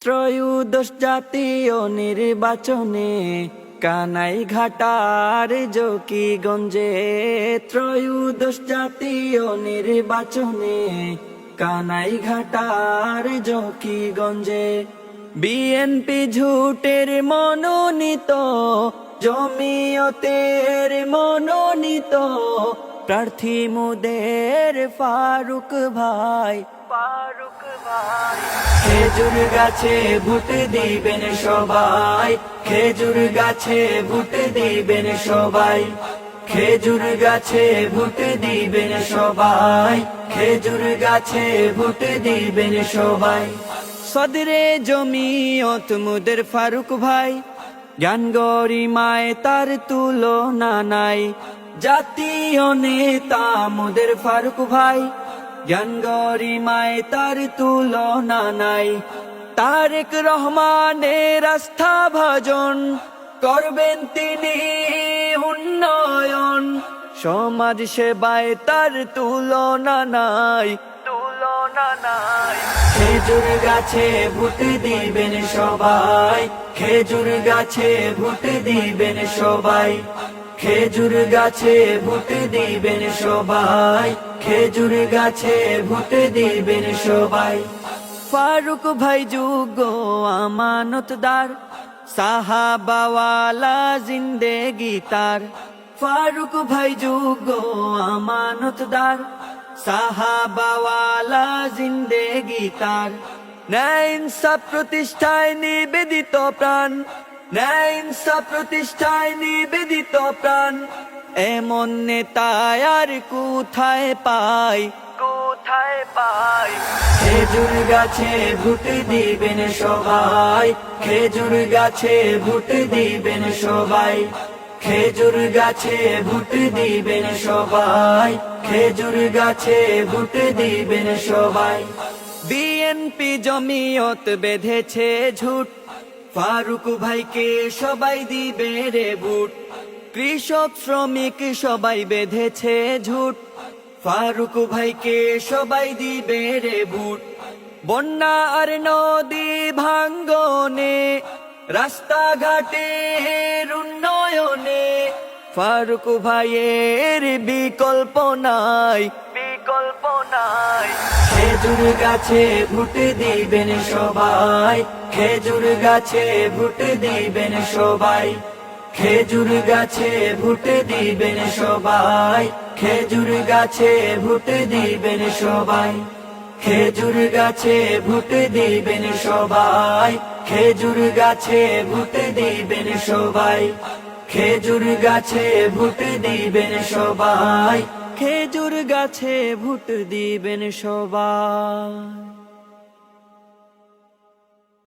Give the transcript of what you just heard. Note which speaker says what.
Speaker 1: ত্রয়োদশ জাতীয় নির্বাচনে কানাইঘাটার জকিগঞ্জে, ত্রয়োদশ জাতীয় নির্বাচনে কানাইঘাটার জকিগঞ্জে বিএনপি ঝুটের মনোনীত, জমিয়তের মনোনীত প্রার্থী মোদের ফারুক ভাই। খেজুর গাছে ভোট দিবেন সবাই, খেজুর গাছে ভোট দিবেন সবাই, খেজুর গাছে ভোট দিবেন সবাই, খেজুর গাছে ভোট দিবেন সবাই। সদরে জমিয়ত মোদের ফারুক ভাই, জ্ঞান গরিমায় তার তুলনা নাই। জাতীয় নেতা মোদের ফারুক ভাই, জ্ঞান গরিমায় তার তুলনা নাই। তারেক রহমানের আস্থা ভাজন করবেন তিনি উন্নয়ন, সমাজ সেবায় তার তুলনা নাই। খেজুর গাছে ভোট দিবেন সবাই, খেজুর গাছে ভোট দিবেন সবাই, খেজুর গাছে ভোট দিবেন সবাই, খেজুর গাছে ভোট দিবেন সবাই। ফারুক ভাই যোগ্য আমানতদার, সাহাবাওয়ালা জিন্দেগি তার। ফারুক ভাই যোগ্য আমানতদার, সাহাবাওয়ালা জিন্দেগি তার। ন্যায় ইনসাফ প্রতিষ্ঠায় নিবেদিত প্রাণ, ন্যায় ইনসাফ প্রতিষ্ঠায় নিবেদিত প্রাণ। এমন নেতা আর কোথায় পাই, কোথায় পাই। খেজুর গাছে ভোট দিবেন সবাই, খেজুর গাছে ভোট দিবেন সবাই, খেজুর গাছে ভোট দিবেন সবাই, খেজুর গাছে ভোট দিবেন সবাই। বিএনপি জমিয়ত বেঁধেছে ঝুট, ফারুক ভাইকে সবাই দিবে রে ভোট। কৃষক শ্রমিক সবাই বেঁধেছে ঝুট, ফারুক ভাইকে সবাই দিবে রে ভোট। বন্যা আর নদী ভাঙ্গনে, রাস্তাঘাটের উন্নয়নে ফারুক ভাইয়ের বিকল্প নাই, বিকল্প নাই। খেজুর গাছে ভোট দিবেন সবাই, খেজুর গাছে ভোট দিবেন সবাই, খেজুর গাছে ভোট দিবেন সবাই, খেজুর গাছে ভোট দিবেন সবাই, খেজুর গাছে ভোট দিবেন সবাই, খেজুর গাছে ভোট দিবেন সবাই, খেজুর গাছে ভোট দিবেন সবাই, খেজুর গাছে ভোট দিবেন সবাই।